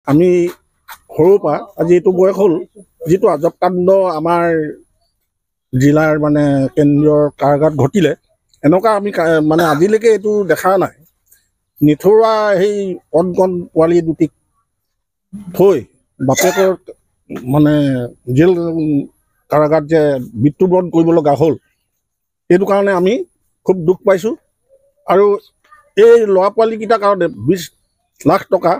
আমি সৰুৰ পৰা আজি এইটো বয়স হ'ল যিটো আজব কাণ্ড আমাৰ জিলাৰ মানে কেন্দ্ৰীয় কাৰাগাৰত ঘটিলে এনেকুৱা আমি মানে আজিলৈকে এইটো দেখা নাই। নিথৰুৱা সেই কণ কণ পোৱালি দুটিক থৈ বাপেকৰ মানে জেল কাৰাগাৰত যে মৃত্যুবৰণ কৰিব লগা হ'ল, সেইটো কাৰণে আমি খুব দুখ পাইছোঁ। আৰু এই ল'ৰা পোৱালিকেইটাৰ কাৰণে 20 লাখ টকা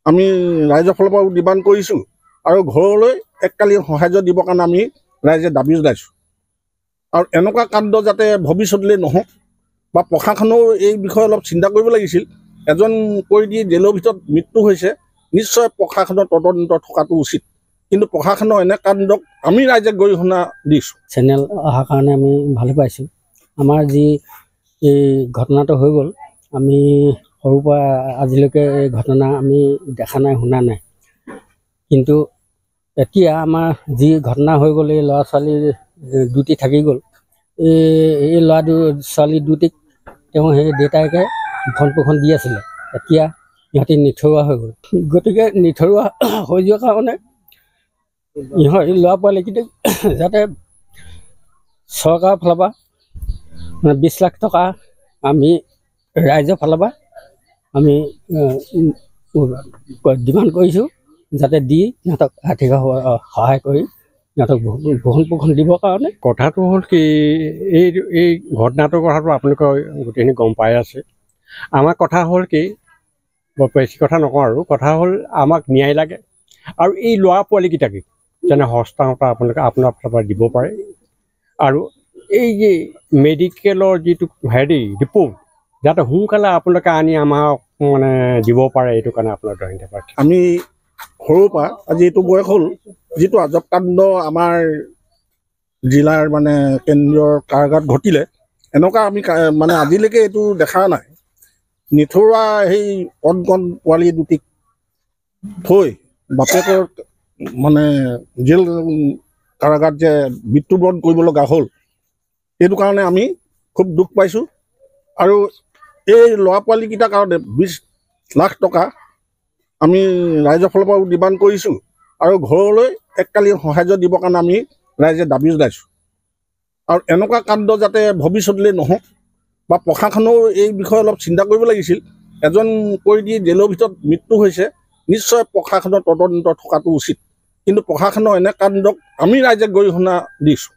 আমি ৰাইজৰ ফালৰ পৰা ডিমাণ্ড কৰিছোঁ আৰু ঘৰলৈ এককালীন সাহাৰ্য দিবৰ কাৰণে আমি ৰাইজে দাবী জনাইছোঁ। আৰু এনেকুৱা কাণ্ড যাতে ভৱিষ্যতলৈ নহওক বা প্ৰশাসনেও এই বিষয়ে অলপ চিন্তা কৰিব লাগিছিল। এজন কয়দী জেলৰ ভিতৰত মৃত্যু হৈছে, নিশ্চয় প্ৰশাসনৰ তদন্ত থকাটো উচিত, কিন্তু প্ৰশাসনৰ এনে কাণ্ডক আমি ৰাইজে গৰিহণা দিছোঁ। চেনেল অহাৰ কাৰণে আমি ভালে পাইছোঁ। আমাৰ যি এই ঘটনাটো হৈ গ'ল, আমি সৰুৰ পৰা আজিলৈকে এই ঘটনা আমি দেখা নাই, শুনা নাই। কিন্তু এতিয়া আমাৰ যি ঘটনা হৈ গ'ল, এই ল'ৰা ছোৱালী দুটি থাকি গ'ল, এই ছোৱালী দুটিক তেওঁ সেই দেউতাকে ভৰণ পোষণ দি আছিলে, এতিয়া সিহঁতি নিথৰুৱা হৈ গ'ল। গতিকে নিথৰুৱা হৈ যোৱাৰ কাৰণে এই ল'ৰা পোৱালিকেইটাক যাতে চৰকাৰৰ ফালৰ পৰা 20 লাখ টকা আমি ৰাইজৰ ফালৰ পৰা আমি ডিমাণ্ড কৰিছোঁ, যাতে দি সিহঁতক আৰ্থিক সহায় কৰি সিহঁতক ভৰণ পোষণ দিবৰ কাৰণে। কথাটো হ'ল কি, এই ঘটনাটোৰ কথাটো আপোনালোকে গোটেইখিনি গম পাই আছে। আমাৰ কথা হ'ল কি, বৰ বেছি কথা নকওঁ আৰু, কথা হ'ল আমাক ন্যায় লাগে আৰু এই ল'ৰা পোৱালিকেইটাকে যেনে হস্তান্তৰ আপোনালোকে আপোনাৰ ফালৰ পৰা দিব পাৰে। আৰু এই যে মেডিকেলৰ যিটো ৰিপৰ্ট যাতে সোনকালে আপোনালোকে আনি আমাক মানে দিব পাৰে, এইটো কাৰণে আপোনাৰ ধন্যবাদ। আমি সৰুৰ পৰা আজি এইটো বয়স হ'ল যিটো আজব কাণ্ড আমাৰ জিলাৰ মানে কেন্দ্ৰীয় কাৰাগাৰত ঘটিলে এনেকুৱা আমি মানে আজিলৈকে এইটো দেখা নাই। নিথৰুৱা সেই কণ কণ পোৱালি দুটিক থৈ বাপেকৰ মানে জেল কাৰাগাৰত যে মৃত্যুবৰণ কৰিব লগা হ'ল, সেইটো কাৰণে আমি খুব দুখ পাইছোঁ। আৰু এই ল'ৰা পোৱালিকেইটাৰ কাৰণে 20 লাখ টকা আমি ৰাইজৰ ফালৰ পৰা ডিমাণ্ড কৰিছোঁ আৰু ঘৰলৈ এককালীন সাহাৰ্য দিবৰ কাৰণে আমি ৰাইজে দাবী জনাইছোঁ। আৰু এনেকুৱা কাণ্ড যাতে ভৱিষ্যতলৈ নহওক বা প্ৰশাসনেও এই বিষয়ে অলপ চিন্তা কৰিব লাগিছিল। এজন কয়দী জেলৰ ভিতৰত মৃত্যু হৈছে, নিশ্চয় প্ৰশাসনৰ তদন্ত থকাটো উচিত, কিন্তু প্ৰশাসনৰ এনে কাণ্ডক আমি ৰাইজে গৰিহণা দিছোঁ।